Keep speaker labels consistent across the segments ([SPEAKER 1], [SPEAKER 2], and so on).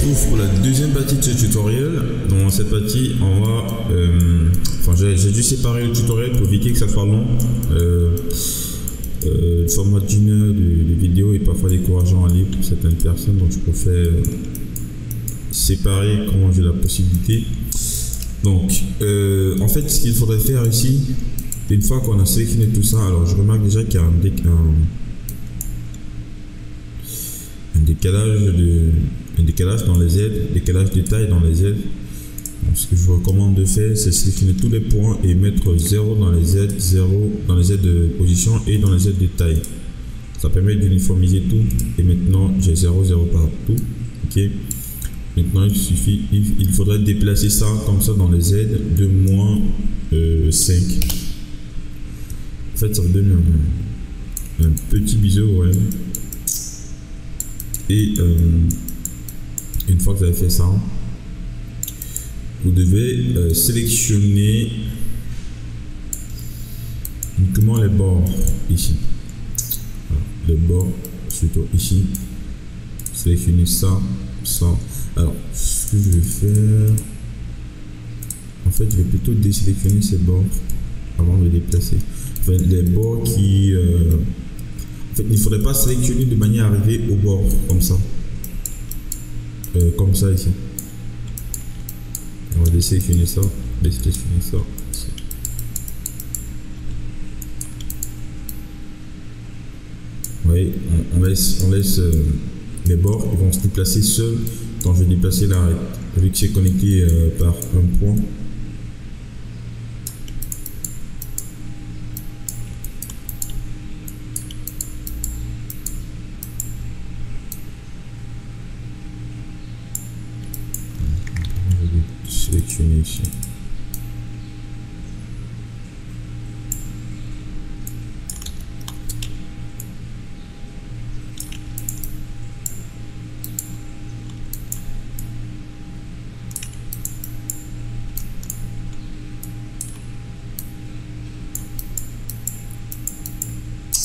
[SPEAKER 1] retrouve pour la deuxième partie de ce tutoriel. Dans cette partie, on va... j'ai dû séparer le tutoriel pour éviter que ça soit long. Le format d'une heure de vidéo est parfois décourageant à lire pour certaines personnes, donc je préfère séparer quand j'ai la possibilité. Donc, en fait, ce qu'il faudrait faire ici, une fois qu'on a sélectionné tout ça, alors je remarque déjà qu'il y a un décalage dans les aides, décalage de taille dans les aides. Donc, ce que je vous recommande de faire, c'est sélectionner tous les points et mettre 0 dans les aides, 0 dans les aides de position et dans les aides de taille. Ça permet d'uniformiser tout. Et maintenant, j'ai 0, 0 partout. Ok. Maintenant, il faudrait déplacer ça comme ça dans les aides de moins 5. En fait, ça vous donne un petit biseau, ouais. Et une fois que vous avez fait ça, vous devez sélectionner uniquement les bords ici. Alors, les bords, surtout ici. Sélectionnez ça, ça. Alors, ce que je vais faire, en fait, je vais plutôt désélectionner ces bords avant de les déplacer. Enfin, les bords qui... en fait, il ne faudrait pas sélectionner de manière à arriver au bord, comme ça. Comme ça ici. On va désélectionner ça, désélectionner ça. Oui, on laisse les bords, ils vont se déplacer seuls quand je vais déplacer l'arête. Vu que c'est connecté par un point. Sélectionner ici.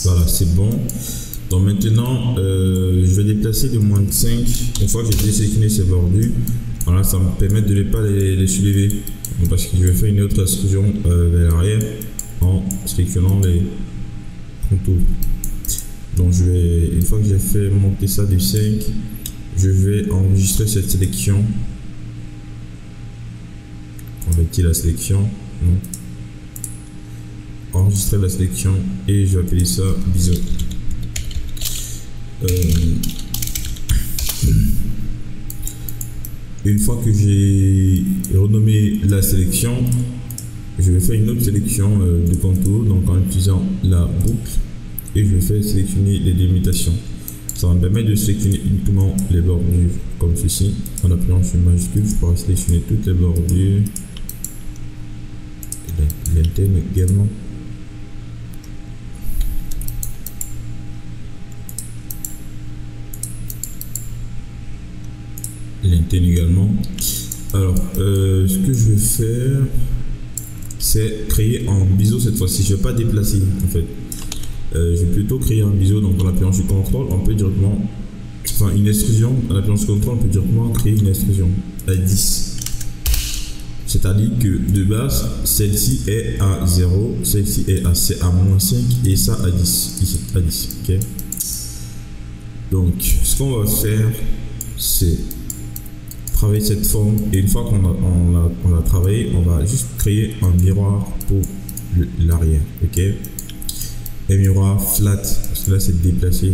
[SPEAKER 1] Voilà, c'est bon. Donc maintenant, je vais déplacer de moins de 5. Une fois que j'ai désélectionné ces bordures, voilà, ça me permet de ne pas les soulever. Donc, parce que je vais faire une autre extrusion vers l'arrière en sélectionnant les contours. Donc je vais, une fois que j'ai fait monter ça de 5, je vais enregistrer cette sélection. Convertir la sélection. Non. Enregistrer la sélection et je vais appeler ça biseau. Une fois que j'ai renommé la sélection, je vais faire une autre sélection de contour, donc en utilisant la boucle, et je vais faire sélectionner les délimitations. Ça va me permettre de sélectionner uniquement les bordures comme ceci. En appuyant sur majuscule, je pourrai sélectionner toutes les bordures, l'interne également. L'interne également. Alors, ce que je vais faire, c'est créer un biseau cette fois-ci. Je ne vais pas déplacer en fait. Je vais plutôt créer un biseau. Donc, en appuyant sur CTRL, on peut directement, enfin une extrusion. En appuyant sur CTRL, on peut directement créer une extrusion à 10. C'est-à-dire que de base, celle-ci est à 0, celle-ci est à moins 5 et ça à 10. Ici, à 10. Ok. Donc, ce qu'on va faire, c'est travailler cette forme, et une fois qu'on l'a travaillé, on va juste créer un miroir pour l'arrière. Ok, un miroir flat parce que là c'est déplacé.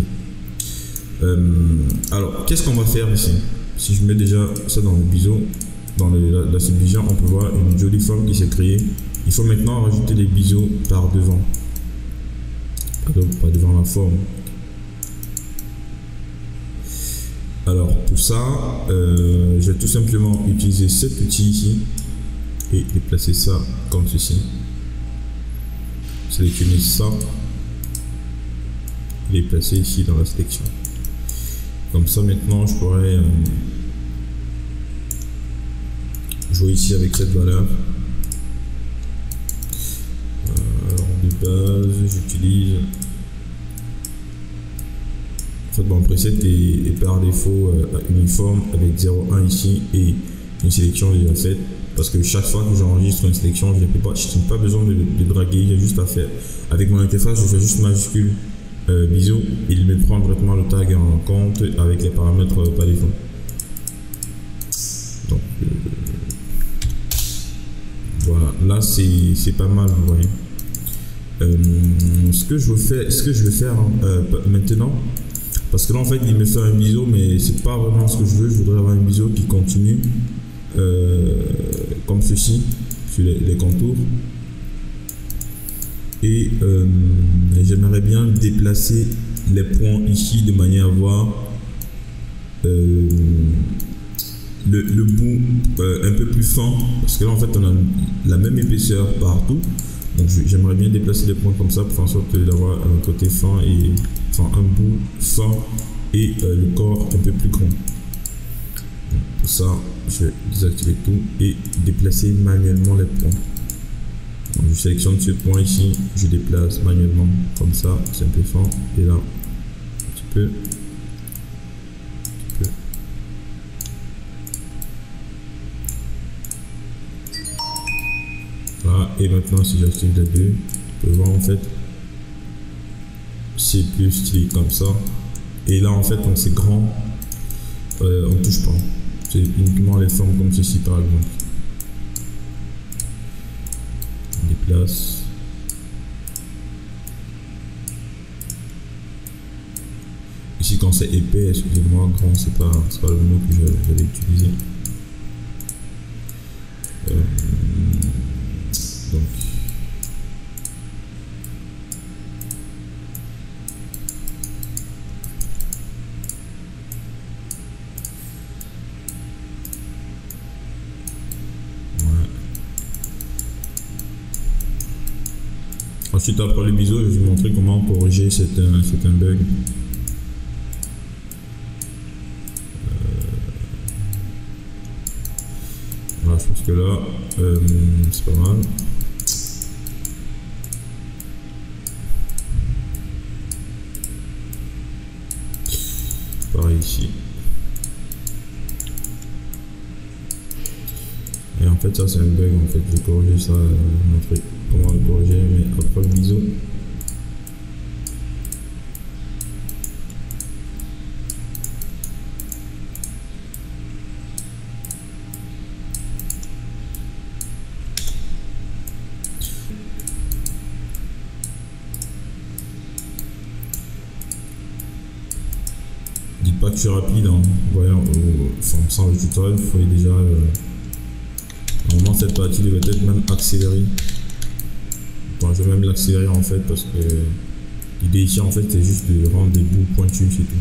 [SPEAKER 1] Alors qu'est-ce qu'on va faire ici? Si je mets déjà ça dans le biseau, dans la subdivision, on peut voir une jolie forme qui s'est créée. Il faut maintenant rajouter les biseaux par devant, pas devant la forme. Alors pour ça, je vais tout simplement utiliser cet outil ici et déplacer ça comme ceci. Sélectionner ça et les placer ici dans la sélection. Comme ça maintenant je pourrais jouer ici avec cette valeur. Alors de base j'utilise En fait, mon preset est par défaut uniforme avec 0,1 ici et une sélection déjà faite. Parce que chaque fois que j'enregistre une sélection, je n'ai pas besoin de draguer, j'ai juste à faire. Avec mon interface, je fais juste majuscule biseau, il me prend directement le tag en compte avec les paramètres par défaut. Donc voilà, là c'est pas mal, vous voyez. Ce que je vais faire maintenant, parce que là en fait il me fait un biseau, mais c'est pas vraiment ce que je veux. Je voudrais avoir un biseau qui continue comme ceci sur les contours, et j'aimerais bien déplacer les points ici de manière à voir le bout un peu plus fin, parce que là en fait on a la même épaisseur partout. Donc j'aimerais bien déplacer les points comme ça pour faire en sorte d'avoir un côté fin et un bout fin et le corps un peu plus grand. Donc, pour ça, je vais désactiver tout et déplacer manuellement les points. Donc, je sélectionne ce point ici, je déplace manuellement comme ça, c'est un peu fin, et là un petit peu. Voilà, et maintenant si j'active les deux, vous pouvez voir en fait c'est plus stylé comme ça, et là en fait quand c'est grand on touche pas, c'est uniquement les formes comme ceci par exemple. On déplace, ici quand c'est épais, excusez-moi, grand c'est pas le mot que j'avais utilisé. Donc ouais. Ensuite après le biseau, je vais vous montrer comment corriger un bug. Voilà, je pense que là c'est pas mal. Pareil ici. Et en fait ça c'est un bug, en fait je vais corriger ça, montrer comment le corriger, mais après le biseau. Dites pas que je suis rapide, hein. Voyons, sans le tutoriel, il faut déjà normalement cette partie devait être même accélérée. Bon, je vais même l'accélérer en fait, parce que l'idée ici en fait c'est juste de rendre des bouts pointus, c'est tout.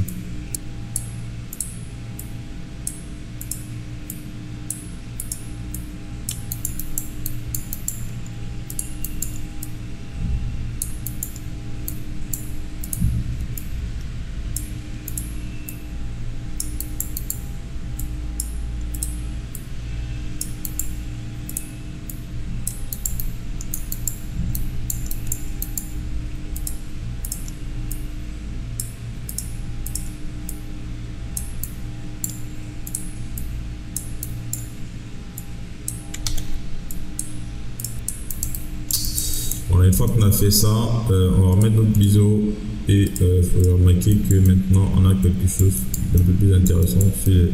[SPEAKER 1] Une fois qu'on a fait ça, on va remettre notre biseau, et il faut remarquer que maintenant on a quelque chose d'un peu plus intéressant sur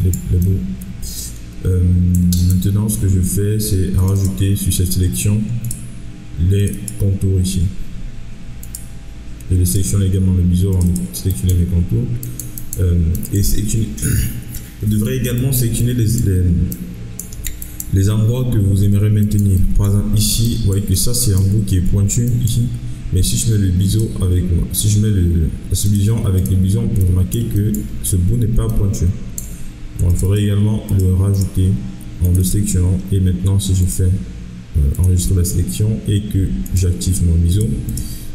[SPEAKER 1] les bouts. Maintenant ce que je fais, c'est rajouter sur cette sélection les contours ici. Je les sélectionne également le biseau avant de sélectionner mes contours, et sélectionner. Vous devrez également sélectionner les endroits que vous aimeriez maintenir. Par exemple ici, vous voyez que ça c'est un bout qui est pointu ici, mais si je mets le biseau avec moi, si je mets la subdivision avec le biseau, on peut remarquer que ce bout n'est pas pointu. Bon, il faudrait également le rajouter en le sélectionnant, et maintenant si je fais enregistrer la sélection et que j'active mon biseau,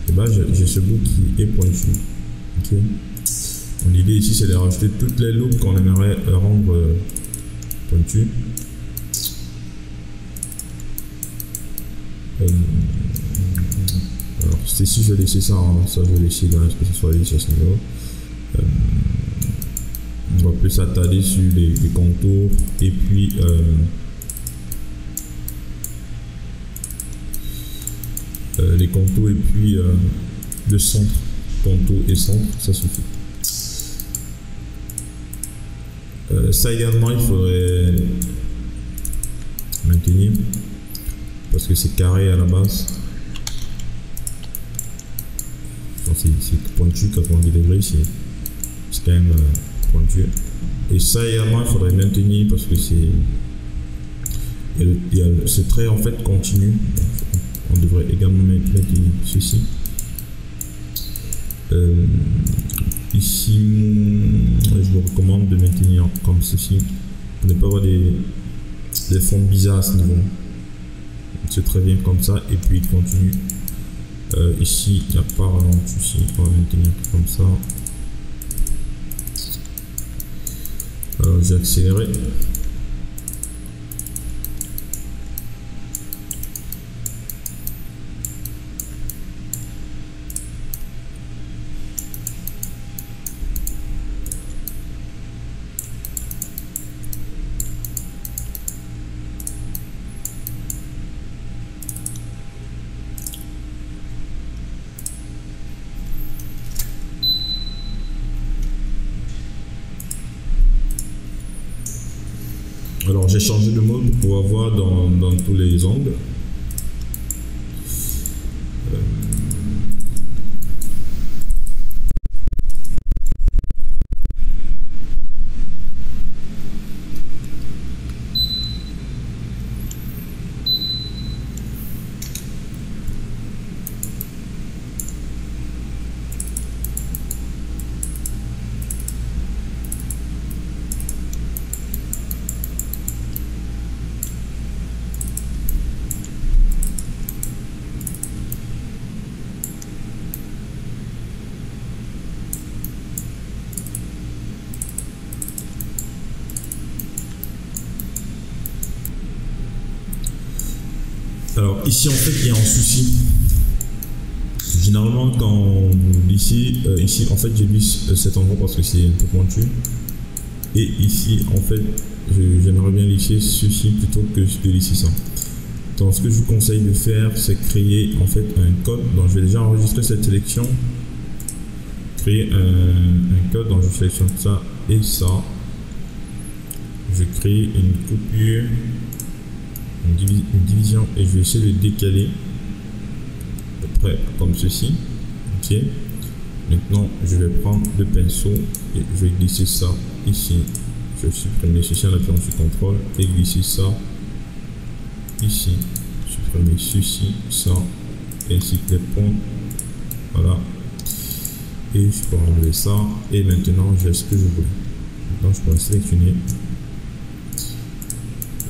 [SPEAKER 1] et ben j'ai ce bout qui est pointu. Okay. L'idée ici c'est de rajouter toutes les loupes qu'on aimerait rendre pointues. Alors ici je vais laisser ça, ça je vais laisser dans ce que ce soit ici à ce niveau. On va plus s'attarder sur les contours et puis les contours et puis le centre. Contour et centre, ça suffit. Ça également, il faudrait maintenir parce que c'est carré à la base. C'est pointu, 90 degrés, c'est quand même pointu. Et ça également, il faudrait maintenir parce que c'est ce trait en fait continu. Donc, on devrait également maintenir ceci. Ici, je vous recommande de maintenir comme ceci pour ne pas avoir des fonds bizarres à ce niveau. C'est très bien comme ça et puis il continue. Ici, il n'y a pas vraiment de souci, on va maintenir comme ça. Alors j'ai accéléré. Alors j'ai changé de mode pour pouvoir voir dans tous les angles. Alors ici en fait il y a un souci. Généralement quand ici en fait j'ai mis cet endroit parce que c'est un peu pointu. Et ici en fait j'aimerais bien lisser ceci plutôt que de lisser ça. Donc ce que je vous conseille de faire c'est créer en fait un code. Donc je vais déjà enregistrer cette sélection. Créer un code, donc je sélectionne ça et ça. Je crée une coupure. Une division et je vais essayer de décaler à peu près comme ceci. Ok, maintenant je vais prendre le pinceau et je vais glisser ça ici. Je vais supprimer ceci en appuyant sur CTRL et glisser ça ici, supprimer ceci, ça, ainsi que les points. Voilà, et je peux enlever ça et maintenant j'ai ce que je veux. Maintenant je peux sélectionner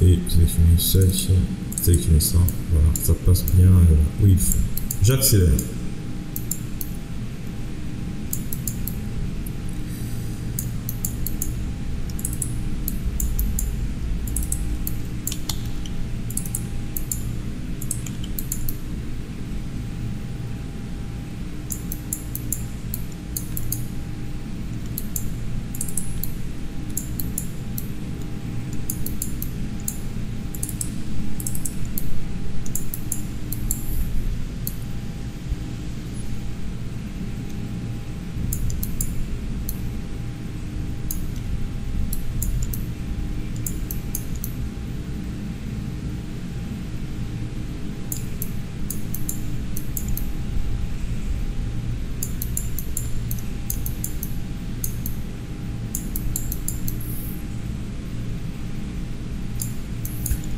[SPEAKER 1] et sélectionner ça ici, sélectionner ça, voilà, ça passe bien où il faut. J'accélère.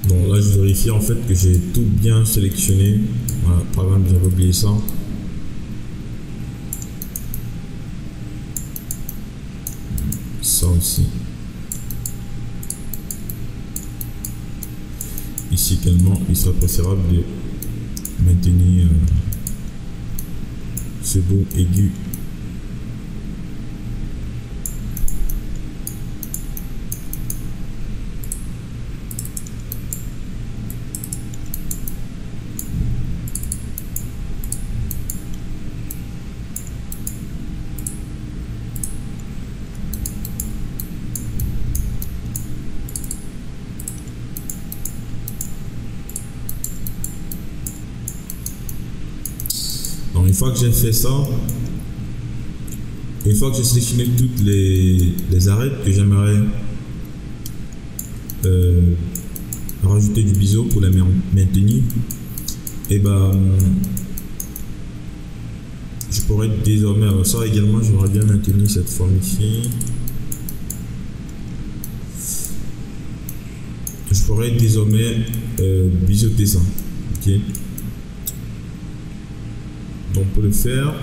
[SPEAKER 1] Bon, là je vérifie en fait que j'ai tout bien sélectionné. Voilà, par exemple j'avais oublié ça. Ça aussi. Ici également, il sera préférable de maintenir ce bout aigu. Donc une fois que j'ai fait ça, une fois que j'ai sélectionné toutes les arêtes que j'aimerais rajouter du biseau pour les maintenir, et ben je pourrais désormais, alors ça également j'aimerais bien maintenir cette forme ici. Je pourrais désormais biseauter ça. Ok. Donc pour le faire,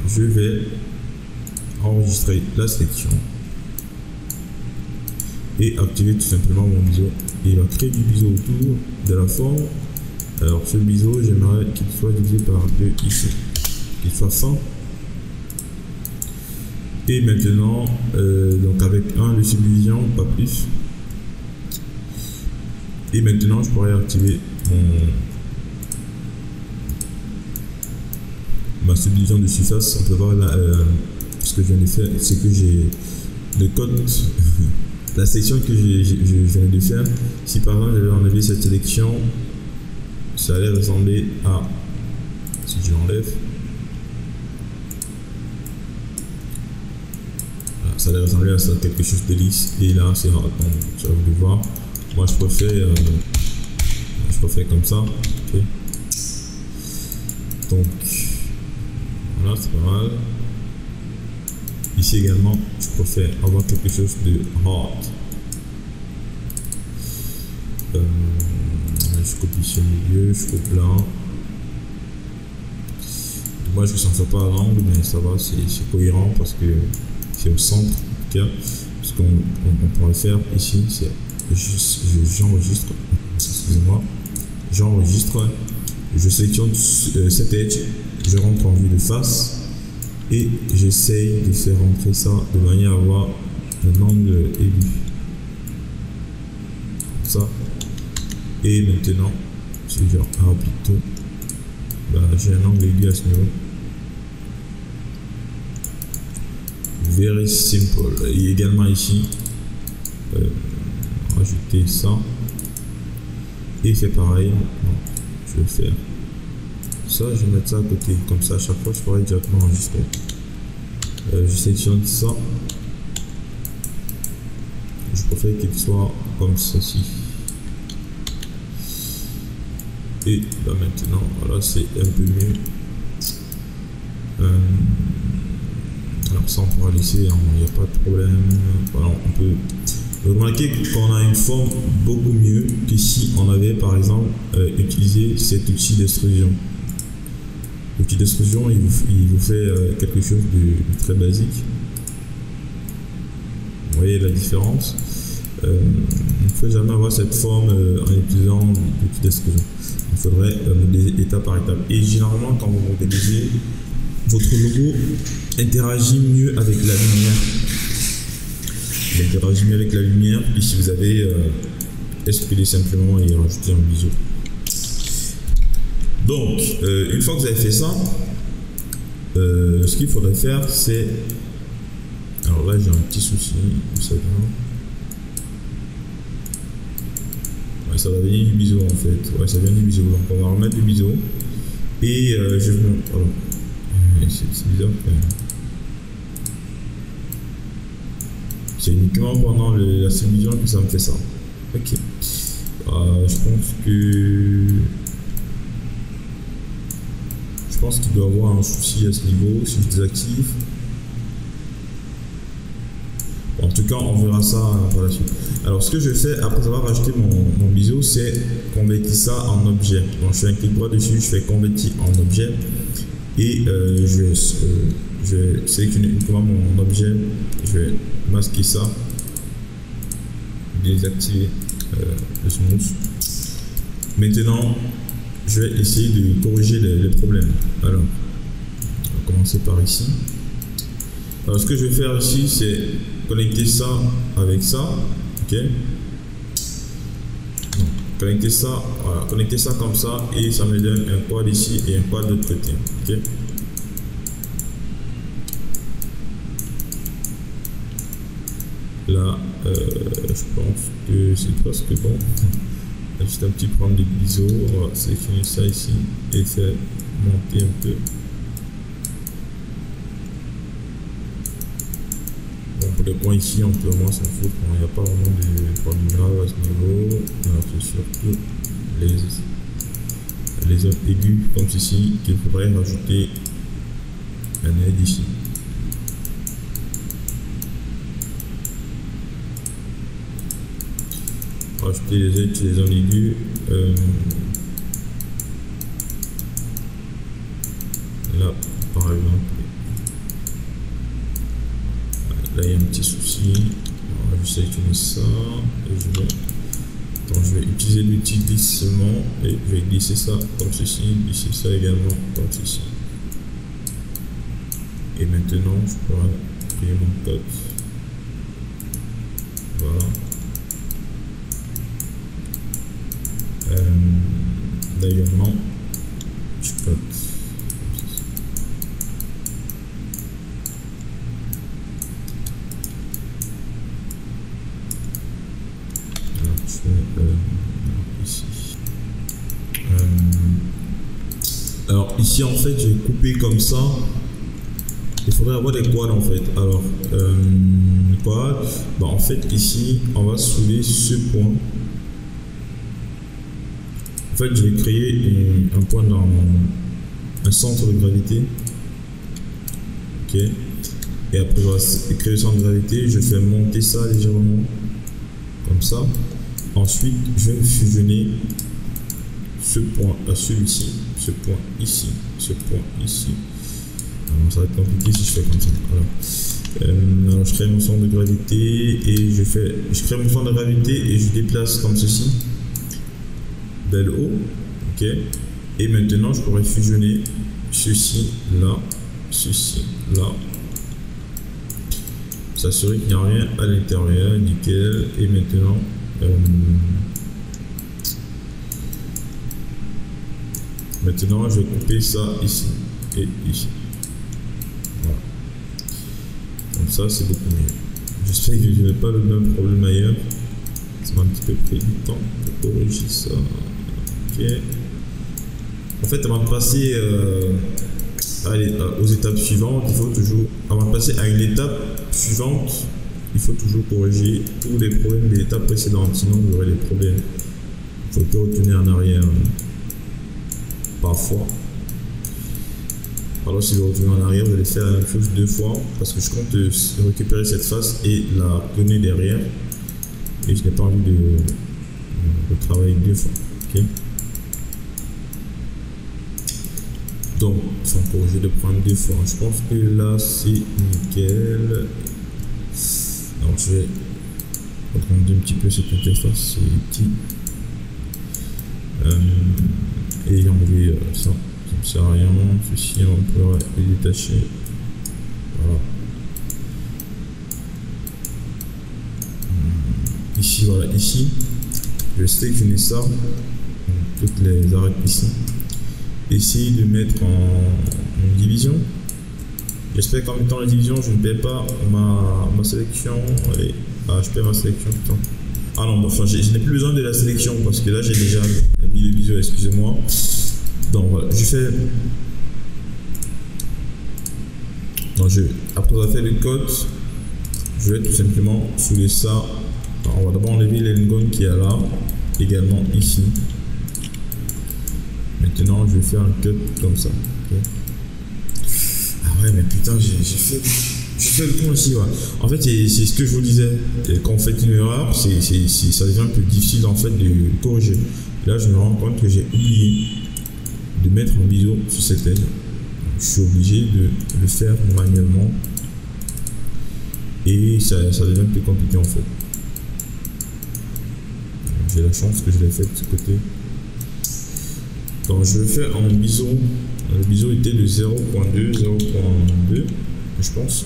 [SPEAKER 1] je vais enregistrer la sélection et activer tout simplement mon biseau. Et il va créer du biseau autour de la forme. Alors ce biseau, j'aimerais qu'il soit divisé par 2 ici, qu'il soit 100. Et maintenant, donc avec 1 de subdivision, pas plus. Et maintenant, je pourrais activer ma subdivision de surface. On peut voir là, ce que je viens de faire, c'est que j'ai le code, la section que je viens de faire. Si par exemple j'avais enlevé cette sélection, ça allait ressembler à, si je l'enlève, voilà, ça allait ressembler à ça, quelque chose de lisse. Et là, c'est rare. Donc, ça va vous voir. Moi, je préfère comme ça. Okay. Donc, voilà, c'est pas mal. Ici également, je préfère avoir quelque chose de hard. Je copie ce milieu, je coupe là. Dommage que ça ne soit pas à l'angle, mais ça va, c'est cohérent parce que c'est au centre. En tout cas, ce qu'on pourrait faire ici, c'est j'enregistre, excusez-moi, j'enregistre, je sélectionne cet edge, je rentre en vue de face et j'essaye de faire rentrer ça de manière à avoir un angle aigu, comme ça. Et maintenant, si je rapide tout, bah, j'ai un angle aigu à ce niveau. Very simple. Et également ici, rajouter ça et fait pareil. Donc, je vais faire ça, je vais mettre ça à côté, comme ça à chaque fois je pourrais directement enregistrer. Je sélectionne ça, je préfère qu'il soit comme ceci. Et là maintenant, voilà, c'est un peu mieux. Alors ça on pourra laisser, il n'y a pas de problème. Voilà, on peut remarquer qu'on a une forme beaucoup mieux que si on avait par exemple utilisé cet outil d'extrusion. L'outil d'extrusion, il vous fait quelque chose de très basique. Vous voyez la différence. Il ne faut jamais avoir cette forme en utilisant l'outil d'extrusion. Il faudrait modéliser étape par étape. Et généralement, quand vous modélisez, votre logo interagit mieux avec la lumière. Il interagit mieux avec la lumière que si vous avez espéré simplement et rajouté un biseau. Donc, une fois que vous avez fait ça, ce qu'il faudrait faire, c'est... Alors là, j'ai un petit souci. Ça va venir du biseau en fait. Ouais, ça vient du biseau. Donc, on va remettre du biseau. Et je vais... Oh. C'est bizarre quand même. C'est uniquement pendant la subdivision que ça me fait ça. Ok. Je pense qu'il doit y avoir un souci à ce niveau si je désactive. En tout cas, on verra ça par la suite. Alors, ce que je fais après avoir rajouté mon biseau, c'est convertir ça en objet. Donc, je fais un clic droit dessus, je fais convertir en objet et je vais sélectionner uniquement mon objet. Je vais masquer ça, désactiver le smooth. Maintenant, je vais essayer de corriger les problèmes. Alors, on va commencer par ici. Alors, ce que je vais faire ici, c'est connecter ça avec ça. Ok. Donc, connecter ça, voilà, connecter ça comme ça et ça me donne un quad ici et un quad de l'autre côté. Ok. Là, je pense que c'est presque bon. Juste un petit problème de biseau, on va sélectionner ça ici et faire monter un peu. pour les points ici, on peut moins s'en foutre. Il n'y a pas vraiment de problème grave à ce niveau. Alors c'est surtout les zones aiguës comme ceci qu'il faudrait rajouter un aide ici. Rajouter les aides sur les zones aiguës. Là, par exemple, là il y a un petit souci. Alors, je vais sélectionner ça et je vais utiliser l'outil glissement et je vais glisser ça comme ceci, glisser ça également comme ceci. Et maintenant, je pourrais créer mon code. Voilà. Là également, je cote. Ici. Alors ici en fait j'ai coupé comme ça. Il faudrait avoir des quads en fait. Alors quad, bah, en fait ici on va soulever ce point. En fait je vais créer un point dans un centre de gravité. Ok. Et après je vais créer le centre de gravité. Je fais monter ça légèrement comme ça. Ensuite, je vais fusionner ce point à celui-ci, ce point ici, ce point ici. Alors, ça va être compliqué si je fais comme ça. Voilà. Alors, je crée mon centre de gravité et je crée mon centre de gravité et je déplace comme ceci, vers le haut. Ok. Et maintenant, je pourrais fusionner ceci là, s'assurer qu'il n'y a rien à l'intérieur, nickel. Et maintenant, je vais couper ça ici et ici. Voilà. Comme ça, c'est beaucoup mieux. J'espère que je n'ai pas le même problème ailleurs. Ça m'a un petit peu pris du temps pour corriger ça. Ok. En fait, avant de passer aux étapes suivantes, il faut toujours, avant de passer à une étape suivante, il faut toujours corriger tous les problèmes de l'étape précédente, sinon vous aurez des problèmes. Il faut tout retourner en arrière parfois. Alors si vous retournez en arrière, vous allez faire la même chose 2 fois parce que je compte récupérer cette face et la donner derrière et je n'ai pas envie de travailler 2 fois. Okay. Donc, il faut corriger le problème 2 fois. Je pense que là c'est nickel. Alors je vais agrandir un petit peu cette interface, c'est petit. Et enlever ça, ça ne sert à rien. Ceci on peut les détacher. Voilà. Ici, voilà, ici, je vais sélectionner ça, toutes les arêtes ici. Essayer de mettre en division. J'espère qu'en mettant la division, je ne perds pas ma sélection. Allez, je perds ma sélection, putain. Ah non, enfin, je n'ai plus besoin de la sélection parce que là, j'ai déjà mis le biseau, excusez-moi. Donc voilà, je fais. Donc, après avoir fait le code, je vais tout simplement soulever ça. Alors, on va d'abord enlever l'engone qui est là, également ici. Maintenant, je vais faire un cut comme ça. Okay. Ah ouais, mais putain, j'ai fait le con aussi. Ouais. En fait, c'est ce que je vous disais. Quand vous faites une erreur, ça devient un peu difficile en fait de corriger. Là, je me rends compte que j'ai oublié de mettre un biseau sur cette aile. Je suis obligé de le faire manuellement. Et ça devient plus compliqué en fait. J'ai la chance que je l'ai fait de ce côté. Donc je le fais en biseau. Le biseau était de 0.2, 0.2. Je pense.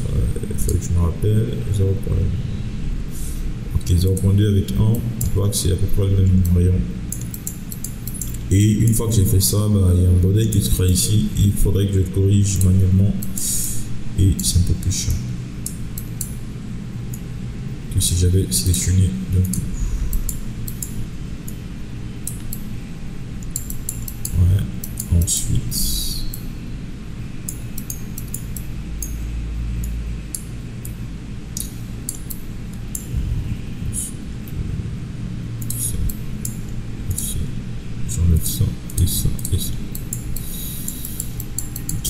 [SPEAKER 1] Il fallait que je me rappelle. 0.2 avec 1. On voit que c'est à peu près le même rayon. Et une fois que j'ai fait ça, il y a un bordel qui sera ici. Il faudrait que je corrige manuellement. Et c'est un peu plus chiant que si j'avais sélectionné d'un coup. Ensuite,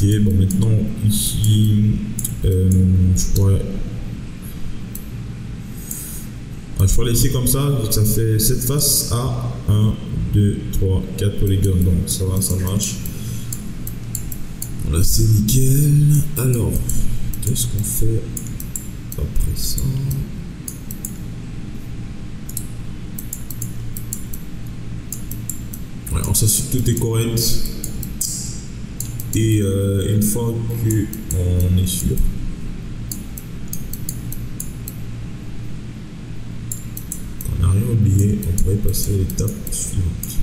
[SPEAKER 1] Ok, bon maintenant ici, je pourrais laisser comme ça fait cette face à 1, 2, 3, 4 polygones, donc ça va, ça marche. Là c'est nickel. Alors, qu'est-ce qu'on fait après ça? Ouais, on s'assure que tout est correct. Et une fois qu'on est sûr, qu'on n'a rien oublié, on pourrait passer à l'étape suivante.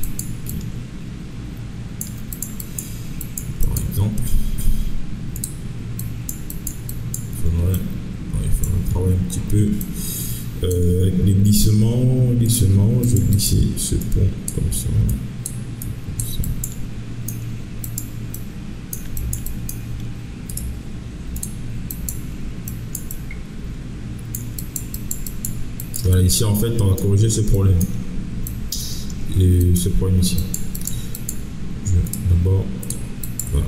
[SPEAKER 1] Par exemple, il faudrait travailler un petit peu avec les glissements. Je vais glisser ce pont comme ça. Voilà, ici en fait on va corriger ce problème et ce problème ici. D'abord, voilà.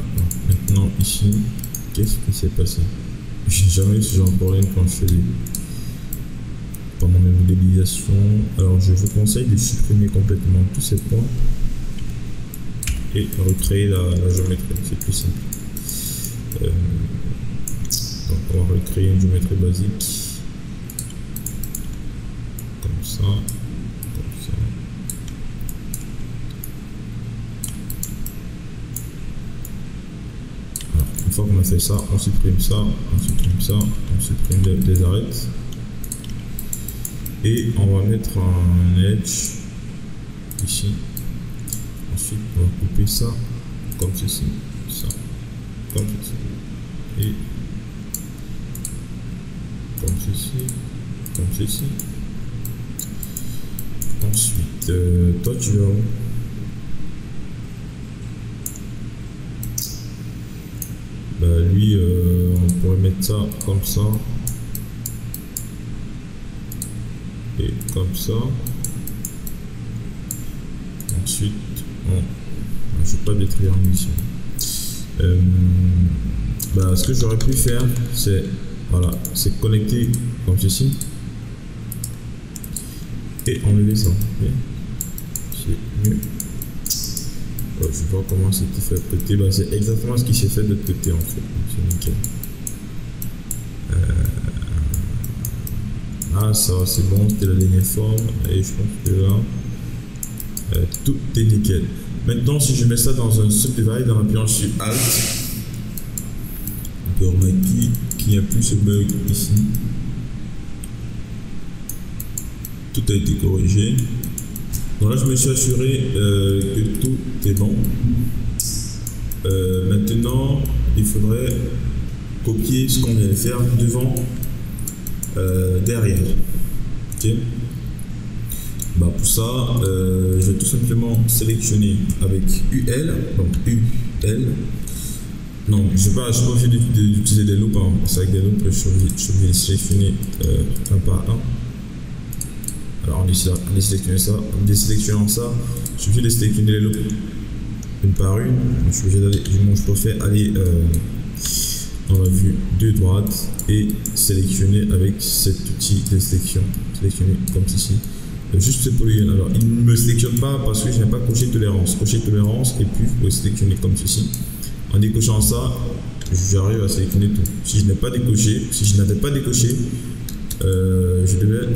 [SPEAKER 1] Maintenant ici, qu'est-ce qui s'est passé? J'ai jamais eu ce genre de problème quand je faisais pendant mes modélisations. Alors je vous conseille de supprimer complètement tous ces points et recréer la géométrie, c'est plus simple. Donc on va recréer une géométrie basique. Ça, comme ça. Alors, une fois qu'on a fait ça, on supprime ça, on supprime ça, on supprime les arêtes. Et on va mettre un edge ici. Ensuite, on va couper ça comme ceci, ça, comme ceci. Et comme ceci, comme ceci. Ensuite, toi tu vas où? Bah lui, on pourrait mettre ça comme ça et comme ça. Ensuite, je n'ai pas de triangle ici. Bah, ce que j'aurais pu faire, c'est voilà, c'est connecter comme ceci. Et enlever ça, okay. C'est mieux. Je vais voir comment c'était fait de l'autre côté. Bah, c'est exactement ce qui s'est fait de l'autre côté en fait. C'est nickel. Ah, ça c'est bon, c'était la dernière forme. Et je pense que là, tout est nickel. Maintenant, si je mets ça dans un subdivide en appuyant sur Alt, on peut remarquer qu'il n'y a plus ce bug ici. Tout a été corrigé. Donc là, je me suis assuré que tout est bon. Maintenant, il faudrait copier ce qu'on vient de faire devant, derrière. Ok. Bah pour ça, je vais tout simplement sélectionner avec UL. Donc UL. Non, je ne suis pas obligé d'utiliser des loupes. Hein. C'est avec des loupes, je suis obligé de sélectionner un par un. Alors en désélectionnant ça, je suis obligé de sélectionner les loupes une par une. Je suis obligé d'aller, je préfère aller dans la vue de droite et sélectionner avec cet outil de sélection. Sélectionner comme ceci. Juste ce polygone. Alors il ne me sélectionne pas parce que je n'ai pas coché tolérance. Cocher tolérance et puis vous pouvez sélectionner comme ceci. En décochant ça, j'arrive à sélectionner tout. Si je n'ai pas décoché, si je n'avais pas décoché, je devais.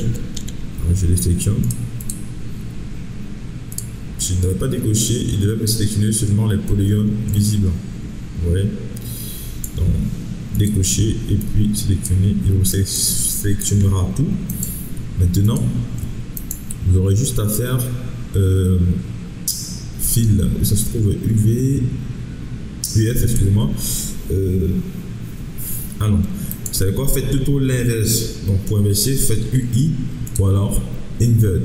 [SPEAKER 1] Je les sélectionne. Si je n'avais pas décoché, il devait me sélectionner seulement les polygones visibles. Vous voyez? Donc, décocher et puis sélectionner. Il vous sélectionnera tout. Maintenant, vous aurez juste à faire fil. Ça se trouve UF, excusez-moi. Ah non. Vous savez quoi? Faites plutôt l'inverse. Donc, pour inverser, faites UI. Ou alors invert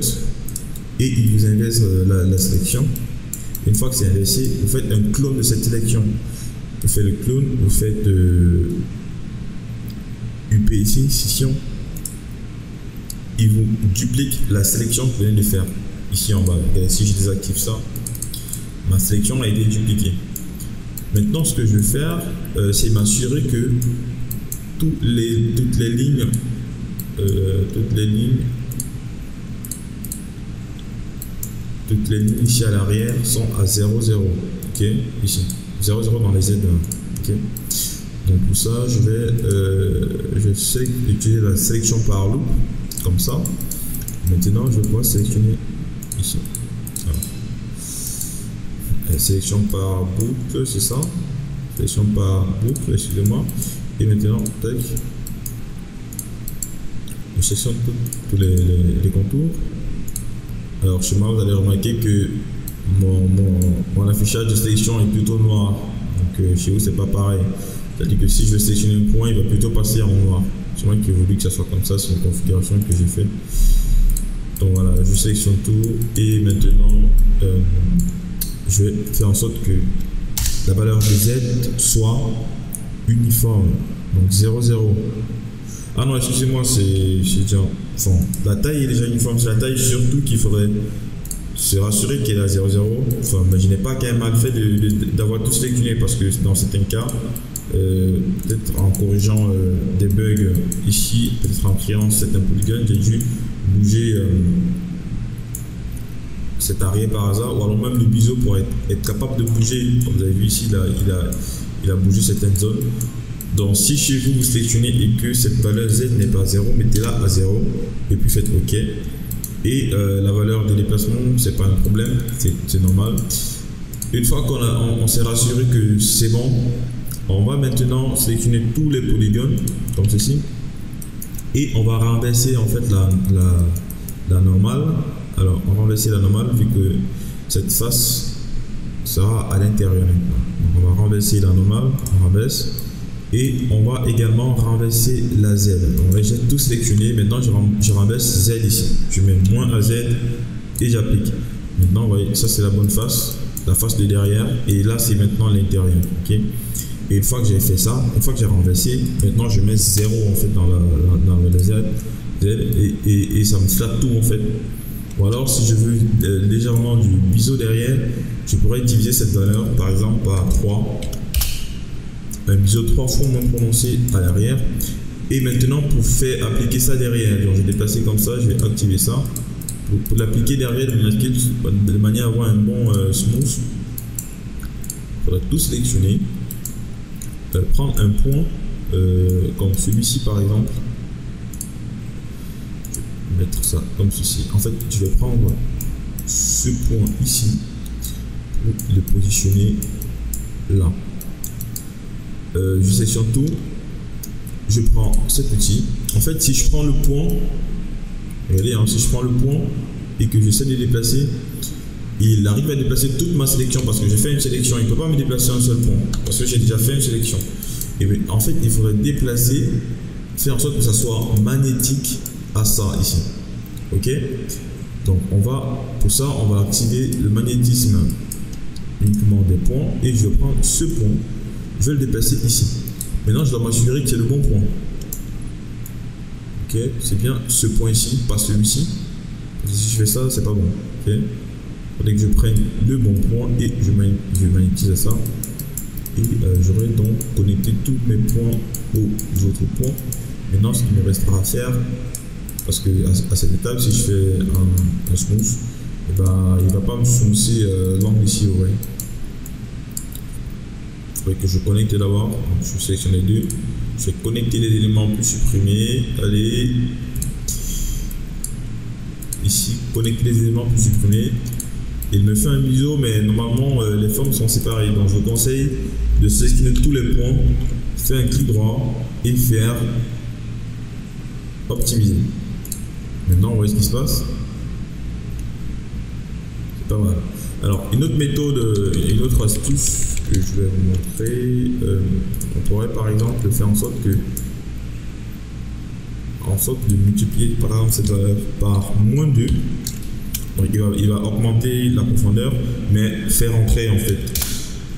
[SPEAKER 1] et il vous inverse la sélection. Une fois que c'est inversé, vous faites un clone de cette sélection. Vous faites le clone, vous faites UP ici, scission. Il vous duplique la sélection que vous venez de faire ici en bas. Et si je désactive ça, ma sélection a été dupliquée. Maintenant, ce que je vais faire, c'est m'assurer que toutes les lignes ici à l'arrière sont à 0, 0. Ok, ici 0, 0 dans les Z1. Ok, donc pour ça, je vais utiliser la sélection par loop comme ça. Maintenant, je vais pouvoir sélectionner ici. Voilà. Sélection par boucle, c'est ça. Sélection par boucle, excusez-moi. Et maintenant, tac. Je sélectionne tous les contours. Alors chez moi, vous allez remarquer que mon affichage de sélection est plutôt noir. Donc chez vous, c'est pas pareil. C'est-à-dire que si je vais sélectionner un point, il va plutôt passer en noir. C'est moi qui ai voulu que ça soit comme ça. C'est une configuration que j'ai fait. Donc voilà, je sélectionne tout et maintenant je vais faire en sorte que la valeur de Z soit uniforme. Donc 0, 0. Ah non, excusez-moi, c'est déjà. Enfin, la taille est déjà uniforme. C'est la taille surtout qu'il faudrait se rassurer qu'elle est à 0, 0. Enfin, imaginez pas qu'il y ait mal fait d'avoir tout sélectionné parce que dans certains cas, peut-être en corrigeant des bugs ici, peut-être en créant certains polygones, j'ai dû bouger cet arrière par hasard, ou alors même le biseau pour être capable de bouger. Comme vous avez vu ici, là, il a bougé certaines zones. Donc si chez vous vous sélectionnez et que cette valeur Z n'est pas 0, mettez-la à 0 et puis faites OK. Et la valeur de déplacement, c'est pas un problème, c'est normal. Une fois qu'on s'est rassuré que c'est bon, on va maintenant sélectionner tous les polygones comme ceci et on va renverser en fait la normale. Alors on va renverser la normale vu que cette face sera à l'intérieur. On va renverser la normale, on renverse. Et on va également renverser la Z. Donc j'ai tout sélectionné. Maintenant, je renverse Z ici. Je mets moins à Z et j'applique. Maintenant, vous voyez, ça c'est la bonne face, la face de derrière. Et là, c'est maintenant l'intérieur. Okay? Et une fois que j'ai fait ça, une fois que j'ai renversé, maintenant je mets 0 en fait dans la Z. Et ça me flatte tout en fait. Ou alors, si je veux légèrement du biseau derrière, je pourrais diviser cette valeur par exemple par 3. Un biseau 3 fois moins prononcé à l'arrière. Et maintenant, pour faire appliquer ça derrière, donc je vais déplacer comme ça, je vais activer ça. Pour l'appliquer derrière de manière à avoir un bon smooth, il faudra tout sélectionner. Prendre un point comme celui-ci par exemple. Je vais mettre ça comme ceci. En fait, je vais prendre ce point ici pour le positionner là. Je sélectionne tout, je prends cet outil. En fait, si je prends le point, regardez, hein, si je prends le point et que j'essaie de le déplacer, il arrive à déplacer toute ma sélection parce que j'ai fait une sélection. Il ne peut pas me déplacer un seul point parce que j'ai déjà fait une sélection. Et bien, en fait, il faudrait déplacer, faire en sorte que ça soit magnétique à ça ici. Ok? Donc, pour ça, on va activer le magnétisme uniquement des points et je vais prendre ce point. Je vais le déplacer ici. Maintenant, je dois m'assurer que c'est le bon point. Ok, c'est bien ce point ici, pas celui-ci. Si je fais ça, c'est pas bon. Ok, il faudrait que je prenne le bon point et je magnétise à ça. Et j'aurai donc connecté tous mes points aux autres points. Maintenant, ce qu'il me restera à faire, parce que à cette étape, si je fais un smooth, et ben, il ne va pas me smoother l'angle ici, vous voyez. Il faudrait que je connecte d'abord. Je sélectionne les deux. Je vais connecter les éléments plus supprimés. Allez. Ici, connecter les éléments plus supprimés. Il me fait un biseau, mais normalement, les formes sont séparées. Donc, je vous conseille de sélectionner tous les points, faire un clic droit et faire optimiser. Maintenant, on voit ce qui se passe. C'est pas mal. Alors, une autre méthode, une autre astuce que je vais vous montrer, on pourrait par exemple faire en sorte de multiplier par exemple cette valeur par moins 2. Donc, il va augmenter la profondeur, mais faire entrer en fait.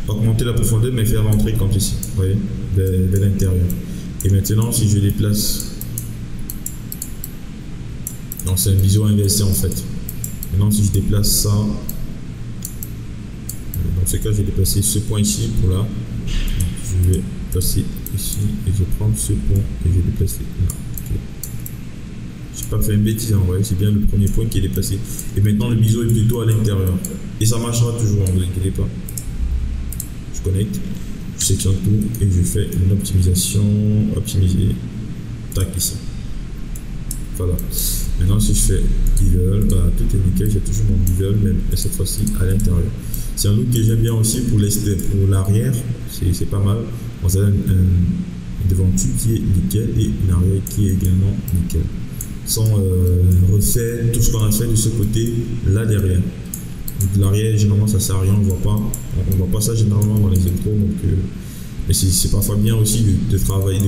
[SPEAKER 1] Augmenter la profondeur, mais faire entrer comme ici, vous voyez, de l'intérieur. Et maintenant, si je déplace, donc c'est un biseau inversé en fait. Maintenant, si je déplace ça, dans ce cas, je vais déplacer ce point ici pour là. je vais passer ici et je prends ce pont et je vais le placer là. Okay. J'ai pas fait une bêtise, en vrai, c'est bien le premier point qui est déplacé. Et maintenant le biseau est plutôt à l'intérieur. Et ça marchera toujours, ne vous inquiétez pas. Je connecte, je sélectionne tout et je fais une optimisation, optimiser, tac ici. Voilà. Maintenant si je fais bevel, bah, tout est nickel, j'ai toujours mon bevel, mais cette fois-ci à l'intérieur. C'est un look que j'aime bien aussi pour l'arrière, c'est pas mal. On a une devanture qui est nickel et une arrière qui est également nickel. Sans refaire tout ce qu'on a fait de ce côté là derrière. L'arrière généralement ça sert à rien, on voit pas ça généralement dans les intros, donc mais c'est parfois bien aussi de travailler,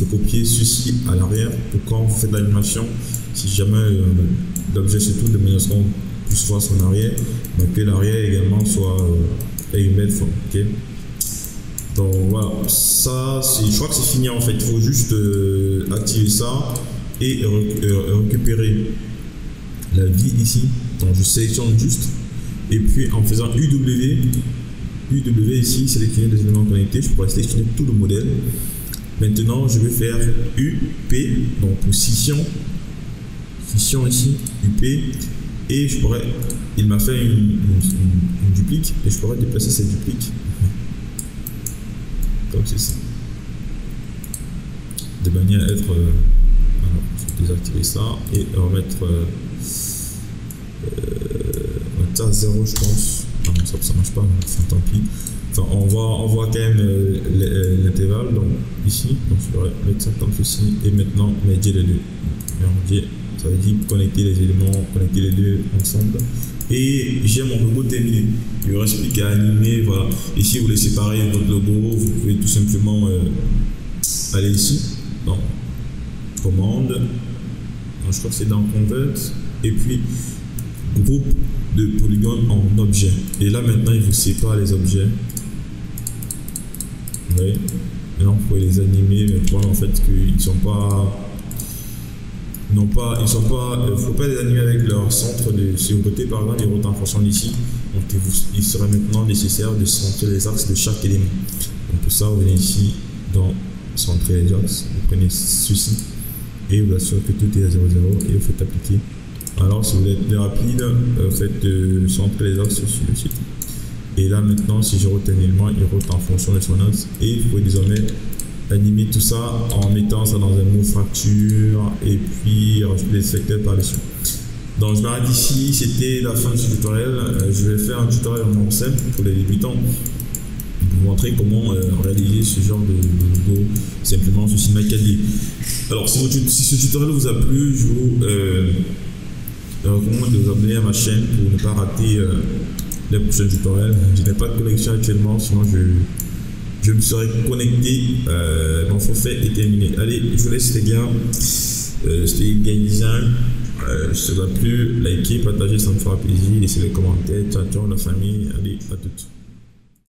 [SPEAKER 1] de copier ceci à l'arrière pour quand vous faites l'animation, si jamais l'objet se tourne de manière à ce qu'on puisse voir son arrière, mais que l'arrière également soit à une belle forme. Ok, donc voilà, ça je crois que c'est fini en fait. Il faut juste activer ça et récupérer la vie ici. Donc je sélectionne juste et puis en faisant UW ici, sélectionner des éléments connectés, je pourrais sélectionner tout le modèle. Maintenant je vais faire UP, donc pour scission ici, UP, et je pourrais, il m'a fait une duplique et je pourrais déplacer cette duplique comme ceci, de manière à être alors, je vais désactiver ça et remettre à 0 je pense. Non, ça marche pas, enfin, tant pis. Enfin, on voit quand même l'intervalle, donc ici, donc je vais mettre ça comme ceci et maintenant merger les deux. Merger, ça veut dire connecter les éléments, connecter les deux ensemble. Et j'ai mon logo terminé. Il ne reste plus qu'à animer, voilà. Ici, vous voulez séparer votre logo, vous pouvez tout simplement aller ici, dans commande. Donc, je crois que c'est dans Convert. Et puis, groupe de polygones en objet. Et là, maintenant, il vous sépare les objets. Oui. Maintenant, vous pouvez les animer, mais pour en fait qu'ils sont pas. Faut pas les animer avec leur centre de sur le côté, par exemple, les routes en fonction d'ici. Donc, il serait maintenant nécessaire de centrer les axes de chaque élément. Donc, pour ça, vous venez ici dans centrer les axes. Vous prenez ceci et vous assurez que tout est à 0,0 et vous faites appliquer. Alors, si vous voulez être plus rapide, faites centrer les axes sur le site. Et là, maintenant, si je route un élément, il route en fonction de son axe. Et vous pouvez désormais animer tout ça en mettant ça dans un mot fracture et puis rajouter des secteurs par-dessus. Donc, je m'arrête ici. C'était la fin de ce tutoriel. Je vais faire un tutoriel vraiment simple pour les débutants pour vous montrer comment réaliser ce genre de logo simplement sur Cinema 4D. Alors, si ce tutoriel vous a plu, je vous recommande de vous abonner à ma chaîne pour ne pas rater les prochains tutoriels. Je n'ai pas de connexion actuellement, sinon je me serais connecté. Mon forfait est terminé. Allez, je vous laisse les gars. C'était Game Design. Si ça vous a plu, likez, partagez, ça me fera plaisir. Laissez les commentaires. Ciao, ciao la famille. Allez, à toutes.